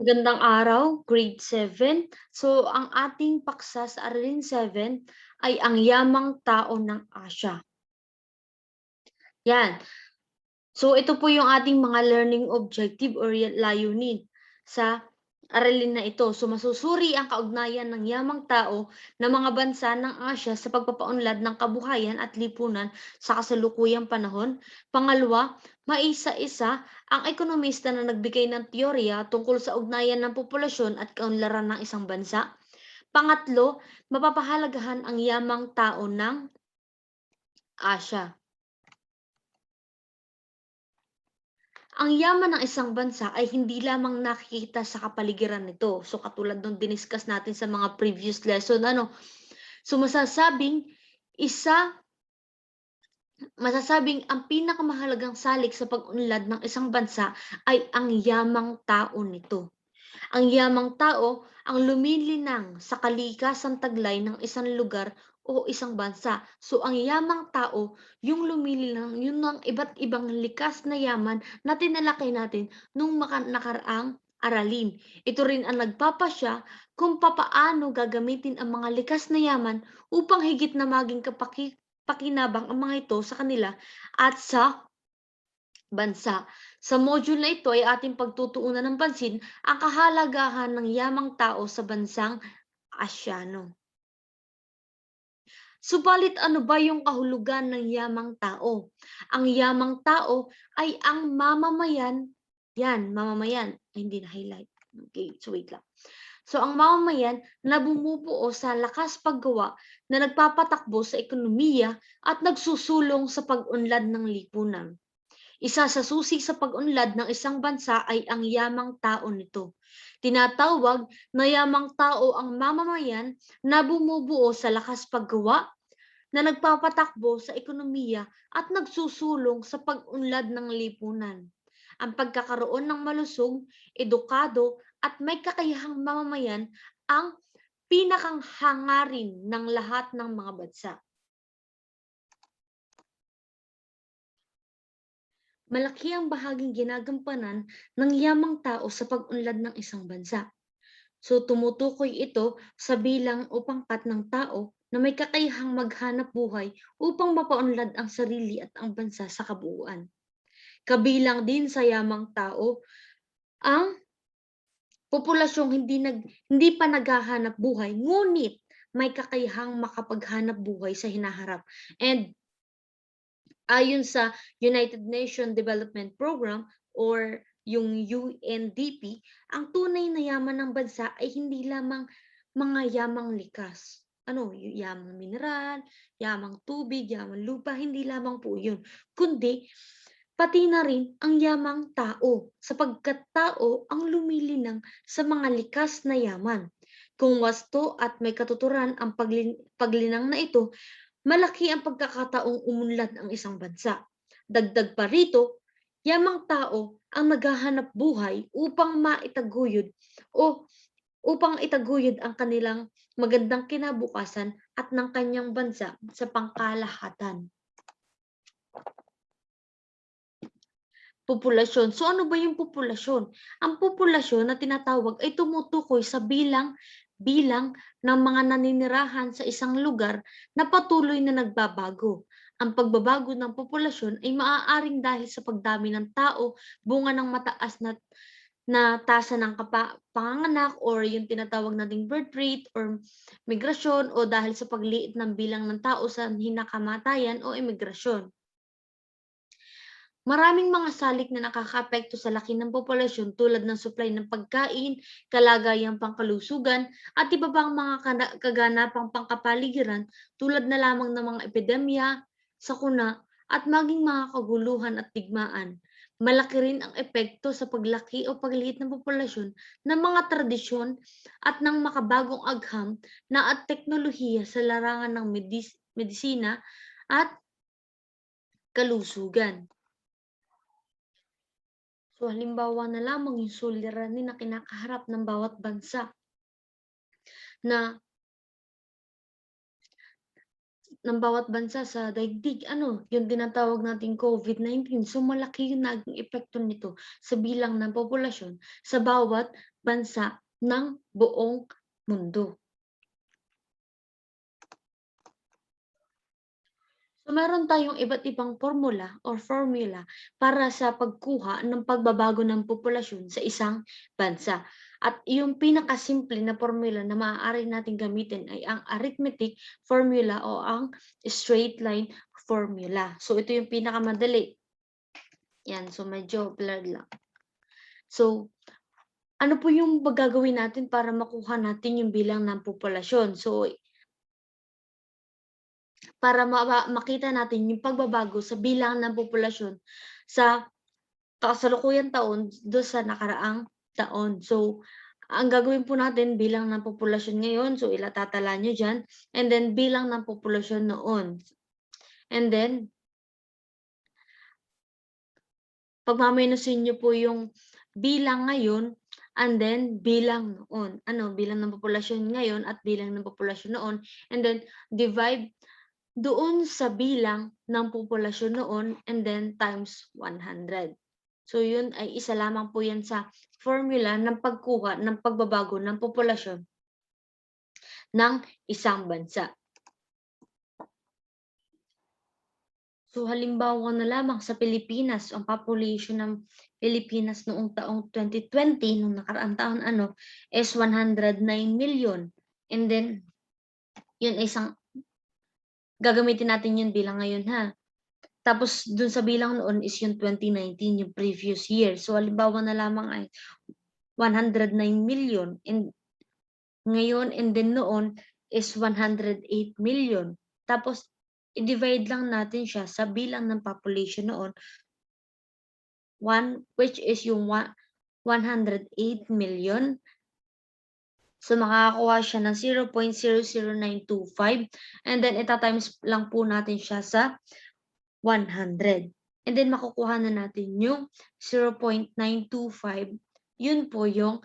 Magandang araw, grade 7. So, ang ating paksa sa Aralin 7 ay ang yamang tao ng Asya. Yan. So, ito po yung ating mga learning objective or layunin sa aralin na ito. So, masusuri ang kaugnayan ng yamang tao ng mga bansa ng Asya sa pagpapaunlad ng kabuhayan at lipunan sa kasalukuyang panahon. Pangalawa, maisa-isa ang ekonomista na nagbigay ng teorya tungkol sa ugnayan ng populasyon at kaunlaran ng isang bansa. Pangatlo, mapapahalagahan ang yamang tao ng Asya. Ang yaman ng isang bansa ay hindi lamang nakikita sa kapaligiran nito. So katulad nung diniscuss natin sa mga previous lesson, So masasabing ang pinakamahalagang salik sa pag-unlad ng isang bansa ay ang yamang tao nito. Ang yamang tao ang lumilinang sa kalikasang taglay ng isang lugar o isang bansa. So ang yamang tao, yung lumilinang, yun ang iba't ibang likas na yaman na tinalakay natin nung nakaraang aralin. Ito rin ang nagpapasya kung papaano gagamitin ang mga likas na yaman upang higit na maging pakinabang ang mga ito sa kanila at sa bansa. Sa module na ito ay ating pagtutuunan ng pansin ang kahalagahan ng yamang tao sa bansang Asyano. Subalit ano ba yung kahulugan ng yamang tao? Ang yamang tao ay ang mamamayan, yan, mamamayan, ay, hindi na-highlight. Okay, so wait lang. So ang mamamayan na bumubuo sa lakas paggawa na nagpapatakbo sa ekonomiya at nagsusulong sa pag-unlad ng lipunan. Isa sa susi sa pag-unlad ng isang bansa ay ang yamang tao nito. Tinatawag na yamang tao ang mamamayan na bumubuo sa lakas paggawa na nagpapatakbo sa ekonomiya at nagsusulong sa pag-unlad ng lipunan. Ang pagkakaroon ng malusog, edukado at may kakayahang mamamayan ang pinakang hangarin ng lahat ng mga bansa. Malaki ang bahaging ginagampanan ng yamang tao sa pag-unlad ng isang bansa. So tumutukoy ito sa bilang o pangkat ng tao na may kakayahang maghanap buhay upang mapaunlad ang sarili at ang bansa sa kabuuan. Kabilang din sa yamang tao ang populasyong hindi pa naghahanap buhay ngunit may kakayahang makapaghanap buhay sa hinaharap. And ayon sa United Nations Development Program or yung UNDP, ang tunay na yaman ng bansa ay hindi lamang mga yamang likas. Yamang mineral, yamang tubig, yamang lupa, hindi lamang po yun. Kundi, pati na rin ang yamang tao, sapagkat tao ang lumilinang sa mga likas na yaman. Kung wasto at may katuturan ang paglinang na ito, malaki ang pagkakataong umunlad ang isang bansa. Dagdag pa rito, yamang tao ang naghahanap buhay upang itaguyod ang kanilang magandang kinabukasan at ng kanyang bansa sa pangkalahatan. Populasyon. So ano ba yung populasyon? Ang populasyon na tinatawag ay tumutukoy sa bilang ng mga naninirahan sa isang lugar na patuloy na nagbabago. Ang pagbabago ng populasyon ay maaaring dahil sa pagdami ng tao, bunga ng mataas na tasa ng panganganak or yung tinatawag nating birth rate or migrasyon o dahil sa pagliit ng bilang ng tao sa hinakamatayan o imigrasyon. Maraming mga salik na nakakaapekto sa laki ng populasyon tulad ng supply ng pagkain, kalagayang pangkalusugan, at iba pang mga kaganapang pangkapaligiran tulad na lamang ng mga epidemya, sakuna, at maging mga kaguluhan at digmaan. Malaki rin ang epekto sa paglaki o pagliit ng populasyon ng mga tradisyon at ng makabagong agham na at teknolohiya sa larangan ng medisina at kalusugan. So halimbawa na lamang yung suliranin na kinakaharap ng bawat bansa na sa daigdig, yung tinatawag nating COVID-19. So malaki yung naging epekto nito sa bilang ng populasyon sa bawat bansa ng buong mundo. So, meron tayong iba't ibang formula para sa pagkuha ng pagbabago ng populasyon sa isang bansa. At yung pinakasimple na formula na maaari nating gamitin ay ang arithmetic formula o ang straight line formula. So, ito yung pinakamadali. Yan, so medyo blurred lang. So, ano po yung gagawin natin para makuha natin yung bilang ng populasyon? So, para makita natin yung pagbabago sa bilang ng populasyon sa kasalukuyang taon do sa nakaraang taon. So, ang gagawin po natin bilang ng populasyon ngayon, so tatala nyo dyan, and then bilang ng populasyon noon. And then, pagmaminusin nyo po yung bilang ngayon, and then bilang noon. Bilang ng populasyon ngayon at bilang ng populasyon noon, and then divide doon sa bilang ng populasyon noon and then times 100. So yun ay isa lamang po yan sa formula ng pagkuha ng pagbabago ng populasyon ng isang bansa. So halimbawa na lamang sa Pilipinas, ang population ng Pilipinas noong taong 2020, nung nakaraang taon is 109 million. And then, yun ay isang gagamitin natin yun bilang ngayon ha. Tapos dun sa bilang noon is yung 2019, yung previous year. So halimbawa na lamang ay 109 million and ngayon and then noon is 108 million. Tapos i-divide lang natin siya sa bilang ng population noon, which is yung 108 million. So makakakuha siya ng 0.00925 and then times lang po natin siya sa 100. And then makukuha na natin yung 0.925. Yun po yung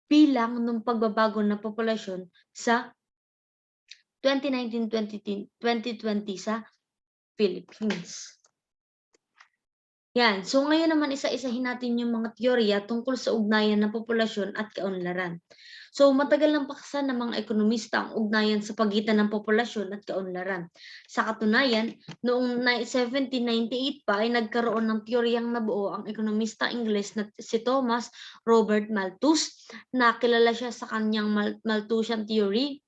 bilang ng pagbabago ng populasyon sa 2019-2020 sa Philippines. Yan. So ngayon naman isa-isahin natin yung mga teorya tungkol sa ugnayan ng populasyon at kaunlaran. So matagal ng paksa ng mga ekonomista ang ugnayan sa pagitan ng populasyon at kaunlaran. Sa katunayan, noong 1798 pa ay nagkaroon ng teoryang nabuo ang ekonomista Ingles na si Thomas Robert Malthus, na kilala siya sa kanyang Malthusian theory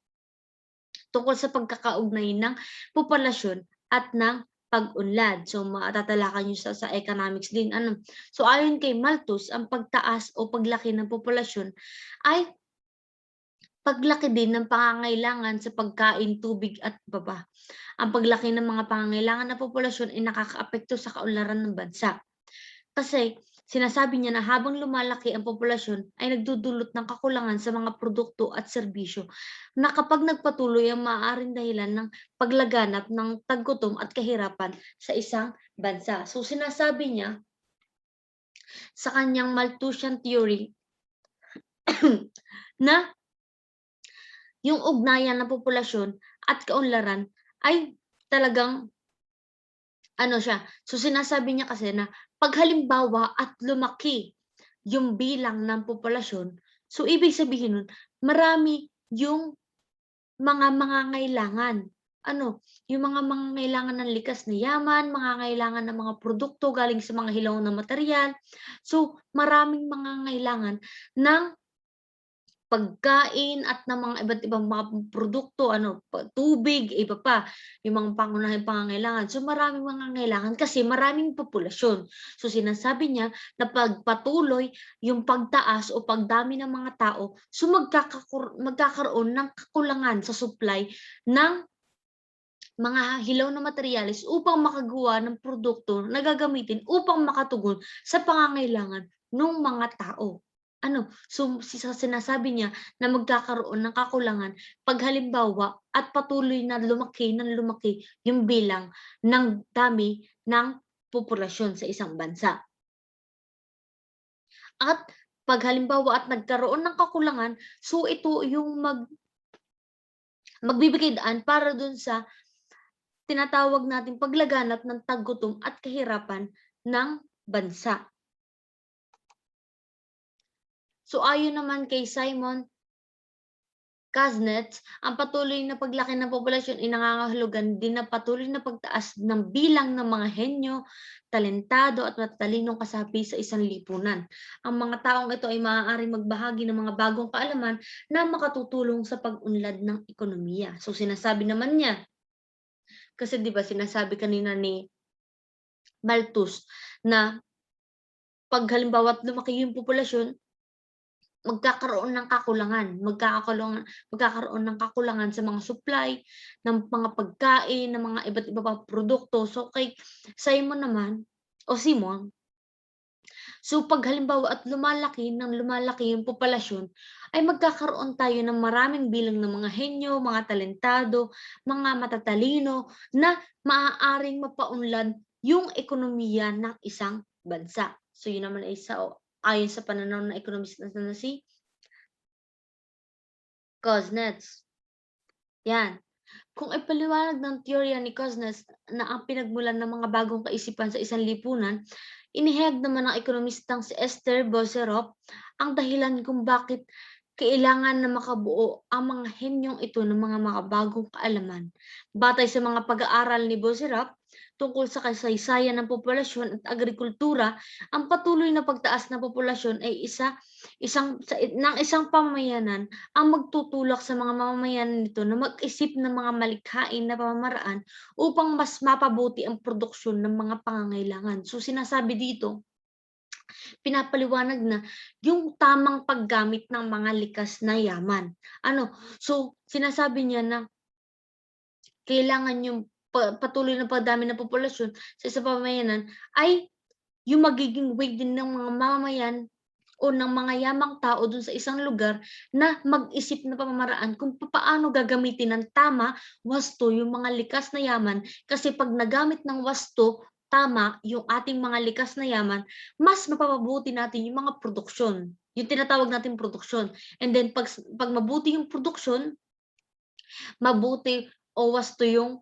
tungkol sa pagkakaugnay ng populasyon at ng pag-unlad. So matatalakan nyo sa economics din. So ayon kay Malthus, ang pagtaas o paglaki ng populasyon ay paglaki din ng pangangailangan sa pagkain, tubig at baba. Ang paglaki ng mga pangangailangan ng populasyon ay nakakaapekto sa kaunlaran ng bansa. Kasi sinasabi niya na habang lumalaki ang populasyon ay nagdudulot ng kakulangan sa mga produkto at serbisyo na kapag nagpatuloy ang maaaring dahilan ng paglaganap ng taggutom at kahirapan sa isang bansa. So sinasabi niya sa kanyang Malthusian theory na yung ugnayan ng populasyon at kaunlaran ay talagang siya. So sinasabi niya kasi na pag halimbawa at lumaki yung bilang ng populasyon, so ibig sabihin nun, marami yung mga mangangailangan. Yung mga mangangailangan ng likas na yaman, mangangailangan ng mga produkto galing sa mga hilaw na material. So maraming mangangailangan ng pagkain at ng mga iba't ibang mga produkto, tubig, iba pa, yung mga pangunahing pangangailangan. So maraming mangangailangan kasi maraming populasyon. So sinasabi niya na pagpatuloy yung pagtaas o pagdami ng mga tao, so magkakaroon ng kakulangan sa supply ng mga hilaw na materyales upang makagawa ng produkto na gagamitin upang makatugon sa pangangailangan ng mga tao. So sinasabi niya na magkakaroon ng kakulangan pag halimbawa at patuloy na lumaki yung bilang ng dami ng populasyon sa isang bansa. At pag halimbawa at nagkaroon ng kakulangan, so ito yung magbibigay daan para dun sa tinatawag nating paglaganap ng taggutom at kahirapan ng bansa. So ayon naman kay Simon Kuznets, ang patuloy na paglaki ng populasyon ay nangangahulugan din ng patuloy na pagtaas ng bilang ng mga henyo, talentado at matalinong kasapi sa isang lipunan. Ang mga taong ito ay maaaring magbahagi ng mga bagong kaalaman na makatutulong sa pag-unlad ng ekonomiya. So sinasabi naman niya, kasi 'di ba sinasabi kanina ni Malthus na 'pag halimbawa't lumaki yung populasyon, magkakaroon ng kakulangan sa mga supply ng mga pagkain, ng mga iba't iba pang produkto. So kay Simon naman o Simon, so 'pag halimbawa at lumalaki yung populasyon, ay magkakaroon tayo ng maraming bilang ng mga henyo, mga talentado, mga matatalino na maaaring mapaunlad yung ekonomiya ng isang bansa. So yun naman ay ayon sa pananaw ng ekonomista na si Kuznets. Yan. Kung ipaliwanag ng teorya ni Kuznets na ang pinagmulan ng mga bagong kaisipan sa isang lipunan, inihayag naman ng ekonomistang si Esther Boserup ang dahilan kung bakit kailangan na makabuo ang mga henyong ito ng mga makabagong kaalaman. Batay sa mga pag-aaral ni Boserup tungkol sa kasaysayan ng populasyon at agrikultura, ang patuloy na pagtaas ng populasyon ay isang pamayanan ang magtutulak sa mga mamamayan nito na mag-isip ng mga malikhain na pamamaraan upang mas mapabuti ang produksyon ng mga pangangailangan. So sinasabi dito, pinapaliwanag na yung tamang paggamit ng mga likas na yaman. So sinasabi niya na kailangan yung patuloy na pagdami ng populasyon sa isang pamayanan ay yung magiging way din ng mga mamamayan o ng mga yamang tao dun sa isang lugar na mag-isip na pamamaraan kung paano gagamitin ng tama, wasto yung mga likas na yaman. Kasi 'pag nagamit ng wasto, tama yung ating mga likas na yaman, mas mapapabuti natin yung mga produksyon, yung tinatawag nating produksyon. And then 'pag mabuti yung produksyon, mabuti o wasto yung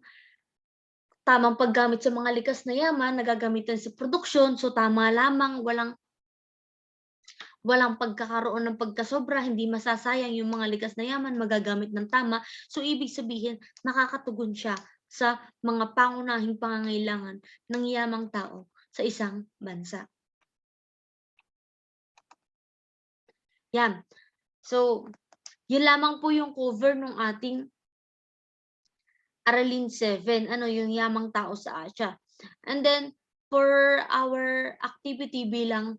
tamang paggamit sa mga likas na yaman na gagamitin sa produksyon, so tama lamang, walang pagkakaroon ng pagkasobra, hindi masasayang yung mga likas na yaman, magagamit ng tama. So ibig sabihin, nakakatugon siya sa mga pangunahing pangangailangan ng yamang tao sa isang bansa. Yan. So, yun lamang po yung cover ng ating Aralin 7, yung yamang tao sa Asya. And then, for our activity bilang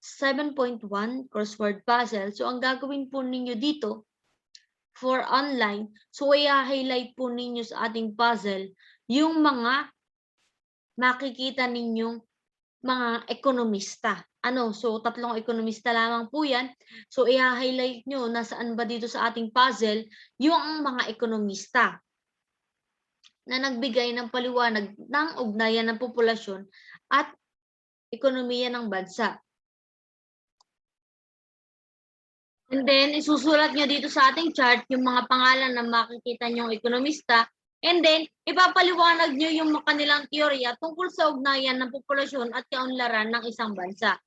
7.1 crossword puzzle, so ang gagawin po ninyo dito for online, so i-highlight po ninyo sa ating puzzle yung mga makikita ninyong mga ekonomista. So tatlong ekonomista lamang po yan. So i-highlight nyo nasaan ba dito sa ating puzzle yung mga ekonomista na nagbigay ng paliwanag ng ugnayan ng populasyon at ekonomiya ng bansa. And then, isusulat nyo dito sa ating chart yung mga pangalan na makikita nyong ekonomista. And then, ipapaliwanag nyo yung kanilang teorya tungkol sa ugnayan ng populasyon at kaunlaran ng isang bansa.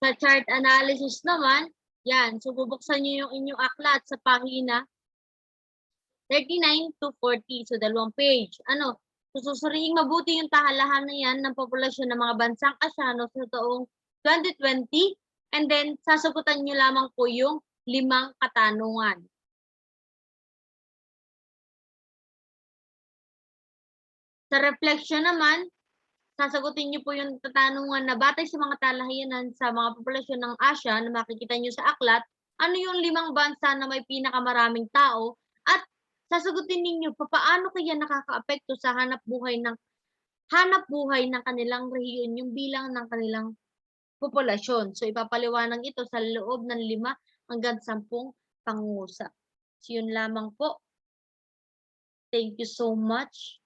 Sa chart analysis naman, yan. So, bubuksan nyo yung inyong aklat sa pahina 39 to 40. So, 2 page. Susuriing mabuti yung tahalahan na yan ng populasyon ng mga bansang Asyano sa taong 2020. And then, sasagutan nyo lamang po yung 5 katanungan. Sa reflection naman, sasagutin nyo po yung katanungan na batay sa mga talahayanan sa mga populasyon ng Asya na makikita nyo sa aklat, ano yung 5 bansa na may pinakamaraming tao at sasagutin ninyo paano kaya nakakaapekto sa hanap buhay ng kanilang rehiyon yung bilang ng kanilang populasyon. So ipapaliwanag ito sa loob ng 5 hanggang 10 pangungusap. So yun lamang po. Thank you so much.